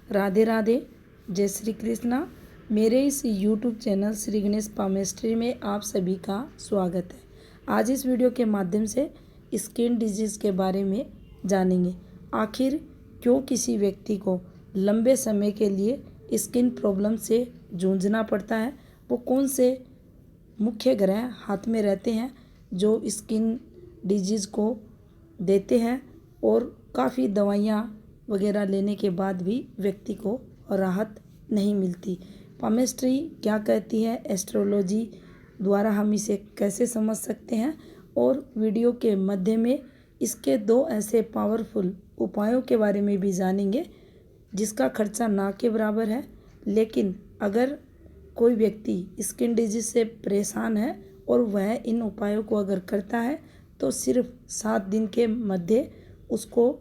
राधे राधे, जय श्री कृष्णा। मेरे इस YouTube channel Shri Ganesh palmistry में आप सभी का स्वागत है। आज इस वीडियो के माध्यम से स्किन डिजीज़ के बारे में जानेंगे। आखिर क्यों किसी व्यक्ति को लंबे समय के लिए स्किन प्रॉब्लम से जूझना पड़ता है, वो कौन से मुख्य ग्रह हाथ में रहते हैं जो स्किन डिजीज़ को देते हैं और काफ़ी दवाइयाँ वगैरह लेने के बाद भी व्यक्ति को राहत नहीं मिलती। पामेस्ट्री क्या कहती है, एस्ट्रोलॉजी द्वारा हम इसे कैसे समझ सकते हैं, और वीडियो के मध्य में इसके 2 ऐसे पावरफुल उपायों के बारे में भी जानेंगे जिसका खर्चा ना के बराबर है। लेकिन अगर कोई व्यक्ति स्किन डिजीज से परेशान है और वह इन उपायों को अगर करता है तो सिर्फ 7 दिन के मध्य उसको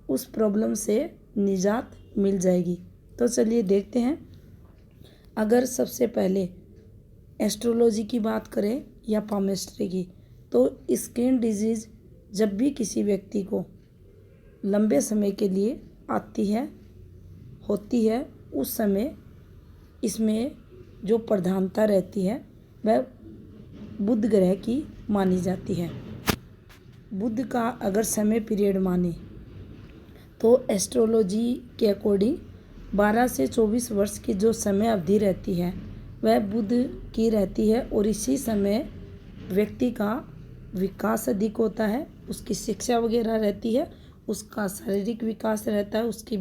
उस प्रॉब्लम से निजात मिल जाएगी। तो चलिए देखते हैं। अगर सबसे पहले एस्ट्रोलॉजी की बात करें या पामेस्ट्री की, तो स्किन डिजीज़ जब भी किसी व्यक्ति को लंबे समय के लिए होती है, उस समय इसमें जो प्रधानता रहती है वह बुध ग्रह की मानी जाती है। बुध का अगर समय पीरियड माने तो एस्ट्रोलॉजी के अकॉर्डिंग 12 से 24 वर्ष की जो समय अवधि रहती है वह बुध की रहती है, और इसी समय व्यक्ति का विकास अधिक होता है, उसकी शिक्षा वगैरह रहती है, उसका शारीरिक विकास रहता है, उसकी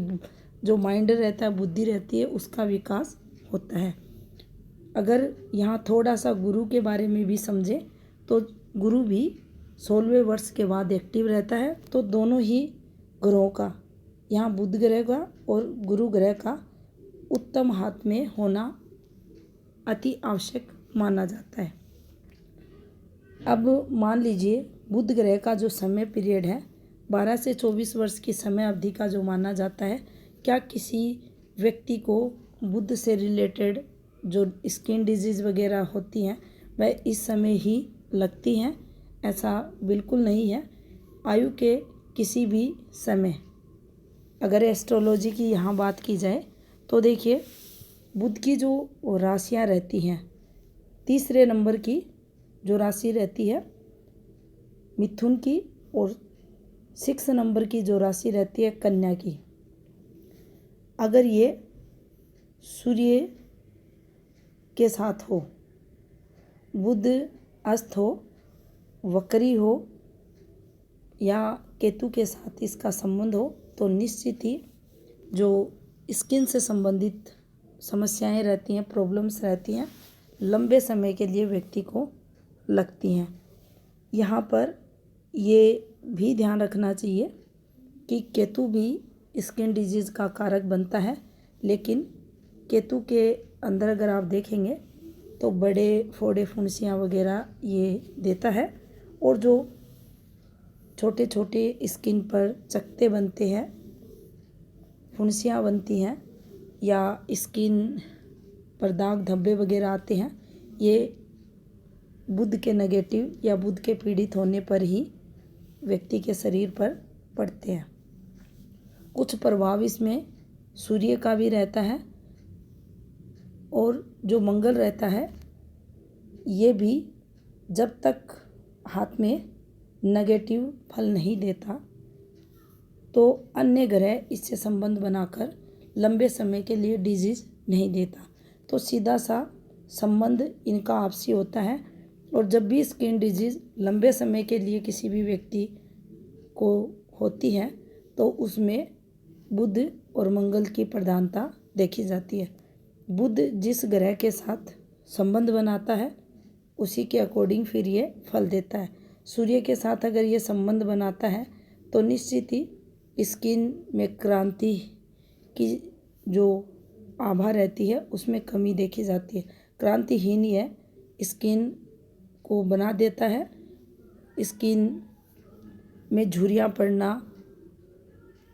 जो माइंड रहता है, बुद्धि रहती है, उसका विकास होता है। अगर यहाँ थोड़ा सा गुरु के बारे में भी समझें तो गुरु भी 16वें वर्ष के बाद एक्टिव रहता है। तो दोनों ही ग्रहों का, यहाँ बुध ग्रह का और गुरु ग्रह का उत्तम हाथ में होना अति आवश्यक माना जाता है। अब मान लीजिए बुध ग्रह का जो समय पीरियड है 12 से 24 वर्ष की समय अवधि का जो माना जाता है, क्या किसी व्यक्ति को बुध से रिलेटेड जो स्किन डिजीज़ वगैरह होती हैं वह इस समय ही लगती हैं? ऐसा बिल्कुल नहीं है। आयु के किसी भी समय अगर एस्ट्रोलॉजी की यहाँ बात की जाए तो देखिए, बुध की जो राशियाँ रहती हैं, तीसरे नंबर की जो राशि रहती है मिथुन की, और 6 नंबर की जो राशि रहती है कन्या की। अगर ये सूर्य के साथ हो, बुध अस्त हो, वक्री हो या केतु के साथ इसका संबंध हो, तो निश्चित ही जो स्किन से संबंधित समस्याएं रहती हैं, प्रॉब्लम्स रहती हैं, लंबे समय के लिए व्यक्ति को लगती हैं। यहाँ पर ये भी ध्यान रखना चाहिए कि केतु भी स्किन डिजीज़ का कारक बनता है, लेकिन केतु के अंदर अगर आप देखेंगे तो बड़े फोड़े फुंसियाँ वगैरह ये देता है, और जो छोटे छोटे स्किन पर चकत्ते बनते हैं, फुंसियाँ बनती हैं या स्किन पर दाग धब्बे वगैरह आते हैं, ये बुध के नेगेटिव या बुध के पीड़ित होने पर ही व्यक्ति के शरीर पर पड़ते हैं। कुछ प्रभाव इसमें सूर्य का भी रहता है, और जो मंगल रहता है ये भी जब तक हाथ में नेगेटिव फल नहीं देता तो अन्य ग्रह इससे संबंध बनाकर लंबे समय के लिए डिजीज़ नहीं देता। तो सीधा सा संबंध इनका आपसी होता है, और जब भी स्किन डिजीज़ लंबे समय के लिए किसी भी व्यक्ति को होती है तो उसमें बुध और मंगल की प्रधानता देखी जाती है। बुध जिस ग्रह के साथ संबंध बनाता है उसी के अकॉर्डिंग फिर ये फल देता है। सूर्य के साथ अगर ये संबंध बनाता है तो निश्चित ही स्किन में क्रांति की जो आभा रहती है उसमें कमी देखी जाती है। क्रांतिहीन ही है, स्किन को बना देता है, स्किन में झुर्रियाँ पड़ना,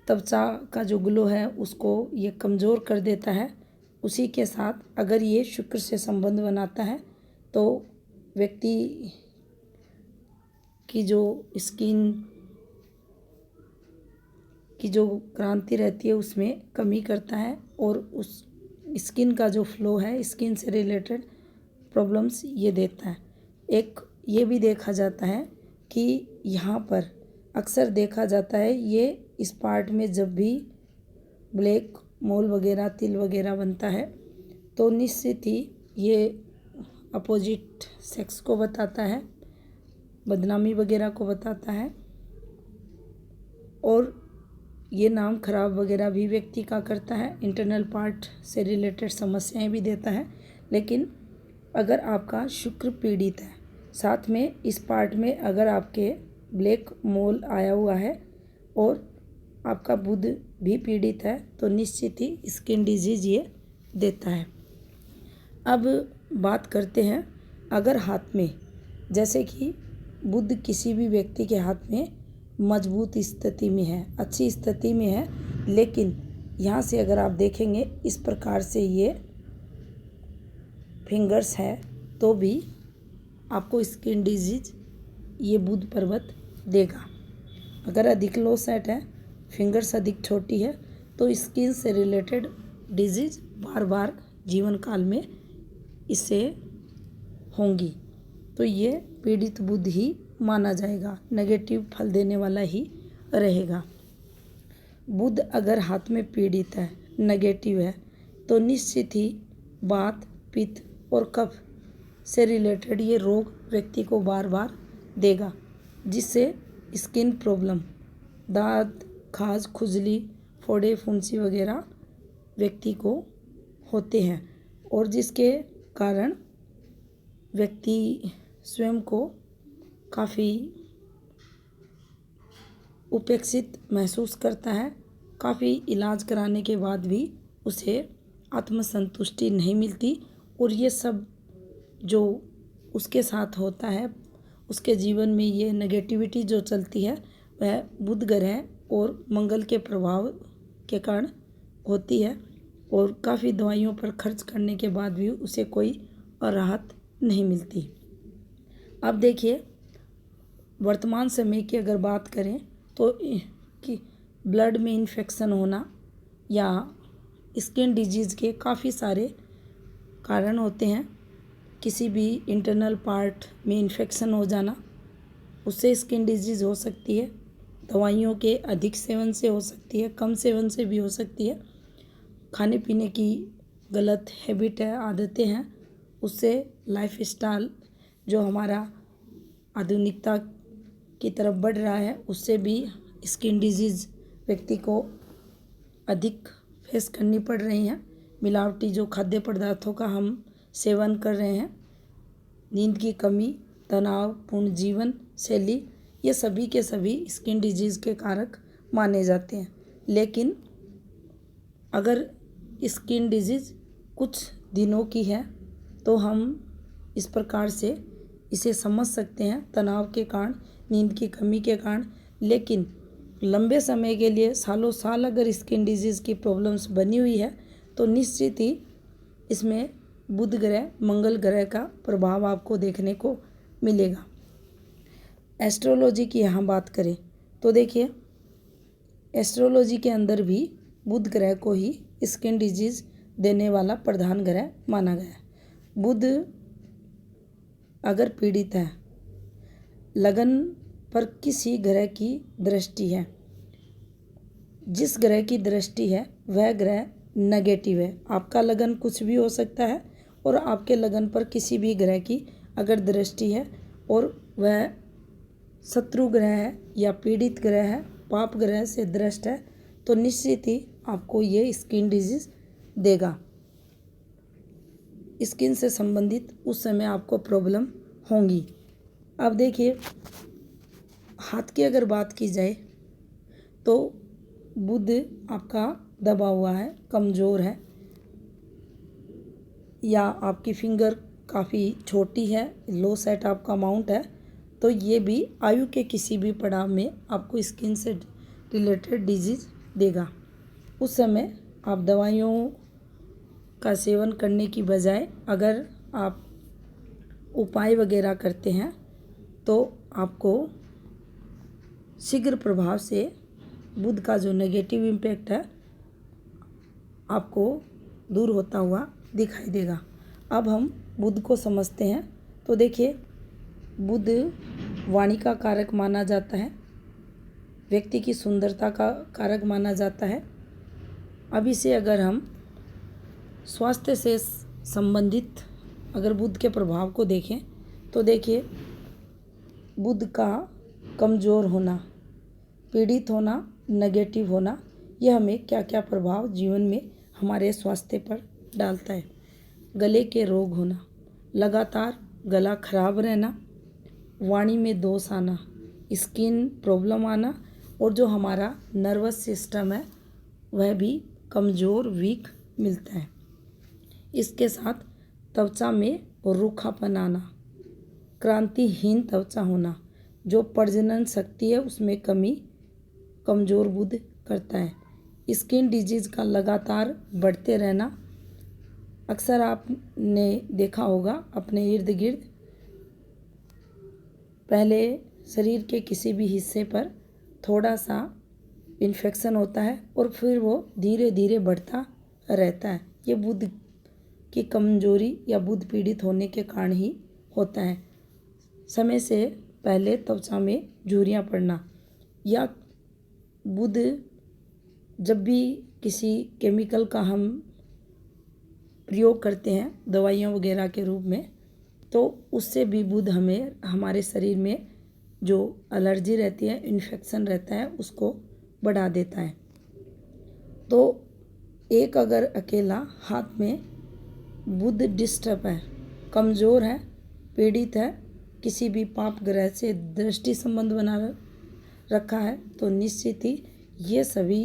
त्वचा का जो ग्लो है उसको ये कमज़ोर कर देता है। उसी के साथ अगर ये शुक्र से संबंध बनाता है तो व्यक्ति की जो स्किन की जो क्रांति रहती है उसमें कमी करता है और उस स्किन का जो फ्लो है, स्किन से रिलेटेड प्रॉब्लम्स ये देता है। एक ये भी देखा जाता है कि यहाँ पर अक्सर देखा जाता है ये इस पार्ट में जब भी ब्लैक मोल वगैरह, तिल वगैरह बनता है तो निश्चित ही ये अपोजिट सेक्स को बताता है, बदनामी वगैरह को बताता है और ये नाम खराब वगैरह भी व्यक्ति का करता है, इंटरनल पार्ट से रिलेटेड समस्याएं भी देता है। लेकिन अगर आपका शुक्र पीड़ित है, साथ में इस पार्ट में अगर आपके ब्लैक मोल आया हुआ है और आपका बुध भी पीड़ित है तो निश्चित ही स्किन डिजीज ये देता है। अब बात करते हैं, अगर हाथ में, जैसे कि बुध किसी भी व्यक्ति के हाथ में मजबूत स्थिति में है, अच्छी स्थिति में है, लेकिन यहाँ से अगर आप देखेंगे इस प्रकार से ये फिंगर्स है तो भी आपको स्किन डिजीज ये बुध पर्वत देगा। अगर अधिक लो सेट है, फिंगर्स अधिक छोटी है तो स्किन से रिलेटेड डिजीज बार बार जीवन काल में इससे होंगी, तो ये पीड़ित बुध ही माना जाएगा, नेगेटिव फल देने वाला ही रहेगा। बुध अगर हाथ में पीड़ित है, नेगेटिव है, तो निश्चित ही वात, पित्त और कफ से रिलेटेड ये रोग व्यक्ति को बार बार देगा, जिससे स्किन प्रॉब्लम, दांत, खाज, खुजली, फोड़े, फुंसी वगैरह व्यक्ति को होते हैं और जिसके कारण व्यक्ति स्वयं को काफ़ी उपेक्षित महसूस करता है। काफ़ी इलाज कराने के बाद भी उसे आत्मसंतुष्टि नहीं मिलती और ये सब जो उसके साथ होता है, उसके जीवन में ये नेगेटिविटी जो चलती है वह बुध ग्रह और मंगल के प्रभाव के कारण होती है और काफ़ी दवाइयों पर खर्च करने के बाद भी उसे कोई राहत नहीं मिलती। अब देखिए, वर्तमान समय की अगर बात करें तो कि ब्लड में इन्फेक्शन होना या स्किन डिजीज़ के काफ़ी सारे कारण होते हैं। किसी भी इंटरनल पार्ट में इन्फेक्शन हो जाना, उससे स्किन डिजीज़ हो सकती है। दवाइयों के अधिक सेवन से हो सकती है, कम सेवन से भी हो सकती है। खाने पीने की गलत हैबिट है, आदतें हैं, उससे लाइफस्टाइल जो हमारा आधुनिकता की तरफ बढ़ रहा है उससे भी स्किन डिजीज़ व्यक्ति को अधिक फेस करनी पड़ रही हैं। मिलावटी जो खाद्य पदार्थों का हम सेवन कर रहे हैं, नींद की कमी, तनावपूर्ण जीवन शैली, ये सभी के सभी स्किन डिजीज़ के कारक माने जाते हैं। लेकिन अगर स्किन डिजीज़ कुछ दिनों की है तो हम इस प्रकार से इसे समझ सकते हैं, तनाव के कारण, नींद की कमी के कारण। लेकिन लंबे समय के लिए, सालों साल अगर स्किन डिजीज़ की प्रॉब्लम्स बनी हुई है तो निश्चित ही इसमें बुध ग्रह, मंगल ग्रह का प्रभाव आपको देखने को मिलेगा। एस्ट्रोलॉजी की यहाँ बात करें तो देखिए, एस्ट्रोलॉजी के अंदर भी बुध ग्रह को ही स्किन डिजीज़ देने वाला प्रधान ग्रह माना गया है। बुध अगर पीड़ित है, लगन पर किसी ग्रह की दृष्टि है, जिस ग्रह की दृष्टि है वह ग्रह नेगेटिव है। आपका लगन कुछ भी हो सकता है और आपके लगन पर किसी भी ग्रह की अगर दृष्टि है और वह शत्रु ग्रह है या पीड़ित ग्रह है, पाप ग्रह से दृष्ट है, तो निश्चित ही आपको ये स्किन डिजीज़ देगा। स्किन से संबंधित उस समय आपको प्रॉब्लम होंगी। अब देखिए, हाथ की अगर बात की जाए तो बुध आपका दबा हुआ है, कमज़ोर है, या आपकी फिंगर काफ़ी छोटी है, लो सेट आपका माउंट है, तो ये भी आयु के किसी भी पड़ाव में आपको स्किन से रिलेटेड डिजीज़ देगा। उस समय आप दवाइयों का सेवन करने की बजाय अगर आप उपाय वगैरह करते हैं तो आपको शीघ्र प्रभाव से बुध का जो नेगेटिव इम्पैक्ट है आपको दूर होता हुआ दिखाई देगा। अब हम बुध को समझते हैं। तो देखिए, बुध वाणी का कारक माना जाता है, व्यक्ति की सुंदरता का कारक माना जाता है। अब इसे अगर हम स्वास्थ्य से संबंधित अगर बुध के प्रभाव को देखें तो देखिए, बुध का कमज़ोर होना, पीड़ित होना, नेगेटिव होना, यह हमें क्या क्या प्रभाव जीवन में हमारे स्वास्थ्य पर डालता है। गले के रोग होना, लगातार गला खराब रहना, वाणी में दोष आना, स्किन प्रॉब्लम आना, और जो हमारा नर्वस सिस्टम है वह भी कमज़ोर, वीक मिलता है। इसके साथ त्वचा में रूखापन आना, क्रांतिहीन त्वचा होना, जो प्रजनन शक्ति है उसमें कमी कमज़ोर बुध करता है। स्किन डिजीज़ का लगातार बढ़ते रहना, अक्सर आपने देखा होगा अपने इर्द गिर्द, पहले शरीर के किसी भी हिस्से पर थोड़ा सा इन्फेक्शन होता है और फिर वो धीरे धीरे बढ़ता रहता है। ये बुध की कमजोरी या बुध पीड़ित होने के कारण ही होता है। समय से पहले त्वचा में झुर्रियाँ पड़ना, या बुध जब भी किसी केमिकल का हम प्रयोग करते हैं दवाइयों वगैरह के रूप में, तो उससे भी बुध हमें हमारे शरीर में जो एलर्जी रहती है, इन्फेक्शन रहता है, उसको बढ़ा देता है। तो एक अगर अकेला हाथ में बुध डिस्टर्ब है, कमज़ोर है, पीड़ित है, किसी भी पाप ग्रह से दृष्टि संबंध बना रखा है, तो निश्चित ही ये सभी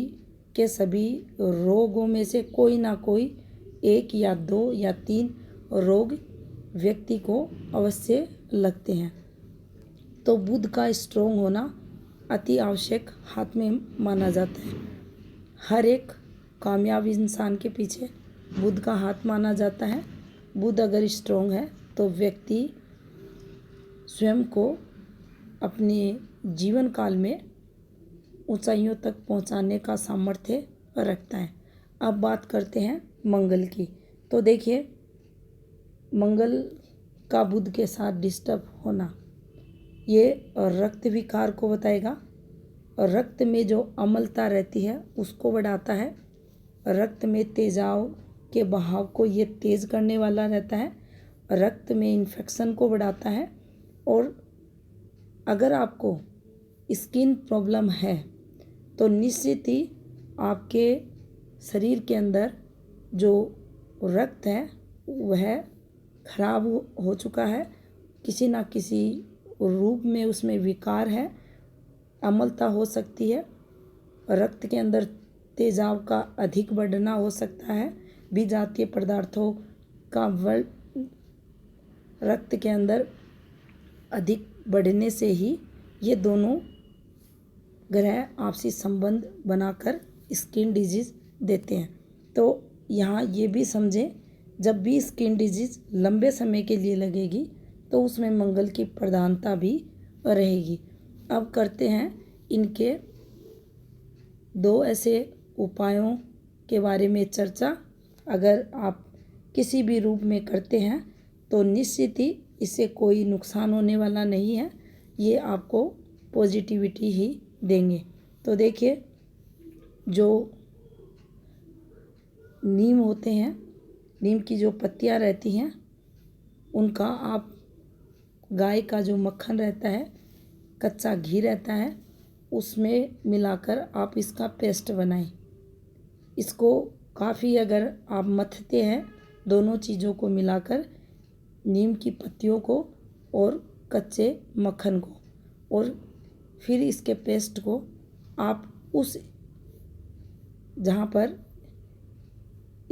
के सभी रोगों में से कोई ना कोई एक या दो या तीन रोग व्यक्ति को अवश्य लगते हैं। तो बुध का स्ट्रोंग होना अति आवश्यक हाथ में माना जाता है। हर एक कामयाब इंसान के पीछे बुध का हाथ माना जाता है। बुध अगर स्ट्रोंग है तो व्यक्ति स्वयं को अपने जीवन काल में ऊंचाइयों तक पहुंचाने का सामर्थ्य रखता है। अब बात करते हैं मंगल की। तो देखिए, मंगल का बुध के साथ डिस्टर्ब होना ये रक्त विकार को बताएगा, और रक्त में जो अम्लता रहती है उसको बढ़ाता है। रक्त में तेजाब के बहाव को ये तेज़ करने वाला रहता है। रक्त में इन्फेक्शन को बढ़ाता है। और अगर आपको स्किन प्रॉब्लम है तो निश्चित ही आपके शरीर के अंदर जो रक्त है वह खराब हो चुका है, किसी ना किसी रूप में उसमें विकार है, अम्लता हो सकती है, रक्त के अंदर तेजाब का अधिक बढ़ना हो सकता है, विजातीय पदार्थों का रक्त के अंदर अधिक बढ़ने से ही ये दोनों ग्रह आपसी संबंध बनाकर स्किन डिजीज़ देते हैं। तो यहाँ ये भी समझें, जब भी स्किन डिजीज़ लंबे समय के लिए लगेगी तो उसमें मंगल की प्रधानता भी रहेगी। अब करते हैं इनके दो ऐसे उपायों के बारे में चर्चा। अगर आप किसी भी रूप में करते हैं तो निश्चित ही इससे कोई नुकसान होने वाला नहीं है, ये आपको पॉजिटिविटी ही देंगे। तो देखिए, जो नीम होते हैं, नीम की जो पत्तियां रहती हैं, उनका आप गाय का जो मक्खन रहता है, कच्चा घी रहता है, उसमें मिलाकर आप इसका पेस्ट बनाएं। इसको काफ़ी अगर आप मथते हैं दोनों चीज़ों को मिलाकर, नीम की पत्तियों को और कच्चे मक्खन को, और फिर इसके पेस्ट को आप उस जहाँ पर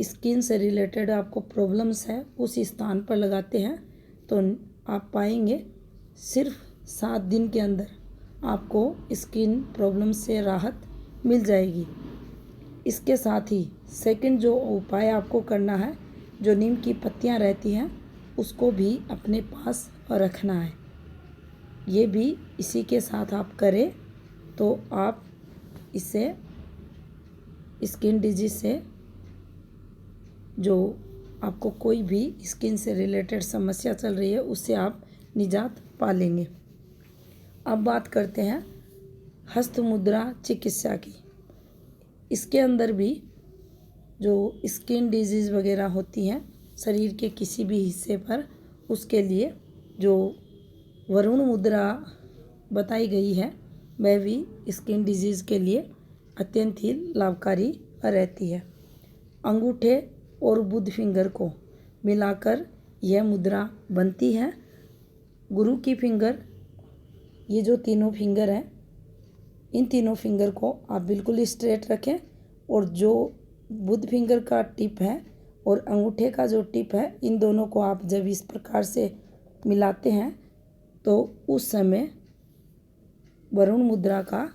स्किन से रिलेटेड आपको प्रॉब्लम्स है उस स्थान पर लगाते हैं, तो आप पाएंगे सिर्फ 7 दिन के अंदर आपको स्किन प्रॉब्लम से राहत मिल जाएगी। इसके साथ ही सेकंड जो उपाय आपको करना है, जो नीम की पत्तियां रहती हैं उसको भी अपने पास रखना है। ये भी इसी के साथ आप करें तो आप इससे स्किन डिजीज से जो आपको कोई भी स्किन से रिलेटेड समस्या चल रही है उससे आप निजात पा लेंगे। अब बात करते हैं हस्त मुद्रा चिकित्सा की। इसके अंदर भी जो स्किन डिजीज़ वगैरह होती हैं शरीर के किसी भी हिस्से पर, उसके लिए जो वरुण मुद्रा बताई गई है वह भी स्किन डिजीज़ के लिए अत्यंत ही लाभकारी रहती है। अंगूठे और बुध फिंगर को मिलाकर यह मुद्रा बनती है। गुरु की फिंगर, ये जो तीनों फिंगर हैं, इन तीनों फिंगर को आप बिल्कुल स्ट्रेट रखें और जो बुध फिंगर का टिप है और अंगूठे का जो टिप है, इन दोनों को आप जब इस प्रकार से मिलाते हैं तो उस समय वरुण मुद्रा का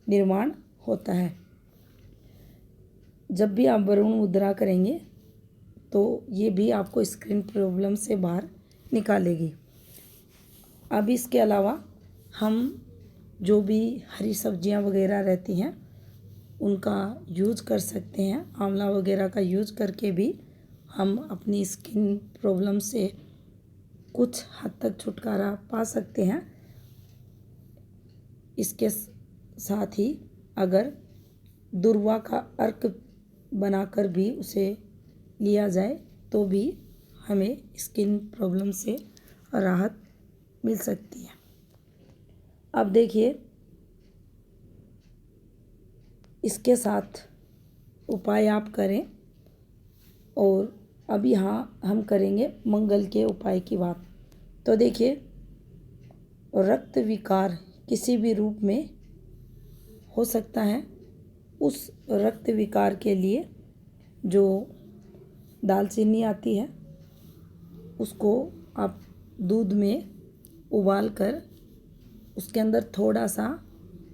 निर्माण होता है। जब भी आप वरुण मुद्रा करेंगे तो ये भी आपको स्किन प्रॉब्लम से बाहर निकालेगी। अब इसके अलावा हम जो भी हरी सब्जियां वगैरह रहती हैं उनका यूज कर सकते हैं। आंवला वगैरह का यूज करके भी हम अपनी स्किन प्रॉब्लम से कुछ हद तक छुटकारा पा सकते हैं। इसके साथ ही अगर दुर्वा का अर्क बनाकर भी उसे लिया जाए तो भी हमें स्किन प्रॉब्लम से राहत मिल सकती है। अब देखिए, इसके साथ उपाय आप करें। और अब यहाँ हम करेंगे मंगल के उपाय की बात। तो देखिए, रक्त विकार किसी भी रूप में हो सकता है। उस रक्त विकार के लिए जो दालचीनी आती है उसको आप दूध में उबाल कर उसके अंदर थोड़ा सा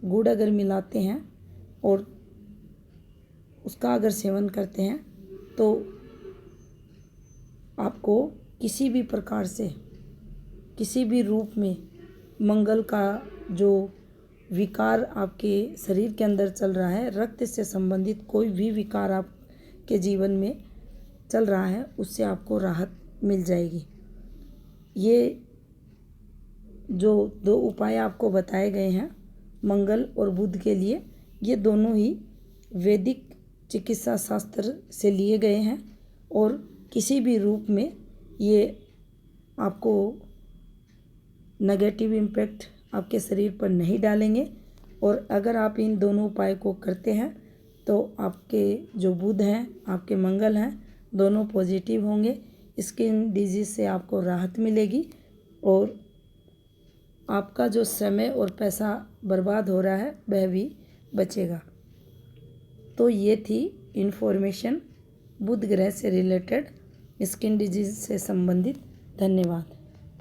गुड़ अगर मिलाते हैं और उसका अगर सेवन करते हैं तो आपको किसी भी प्रकार से किसी भी रूप में मंगल का जो विकार आपके शरीर के अंदर चल रहा है, रक्त से संबंधित कोई भी विकार आपके जीवन में चल रहा है, उससे आपको राहत मिल जाएगी। ये जो दो उपाय आपको बताए गए हैं मंगल और बुध के लिए, ये दोनों ही वैदिक चिकित्सा शास्त्र से लिए गए हैं और किसी भी रूप में ये आपको नेगेटिव इम्पैक्ट आपके शरीर पर नहीं डालेंगे। और अगर आप इन दोनों उपाय को करते हैं तो आपके जो बुध हैं, आपके मंगल हैं, दोनों पॉजिटिव होंगे। स्किन डिजीज से आपको राहत मिलेगी और आपका जो समय और पैसा बर्बाद हो रहा है वह भी बचेगा। तो ये थी इन्फॉर्मेशन बुध ग्रह से रिलेटेड स्किन डिजीज से संबंधित। धन्यवाद।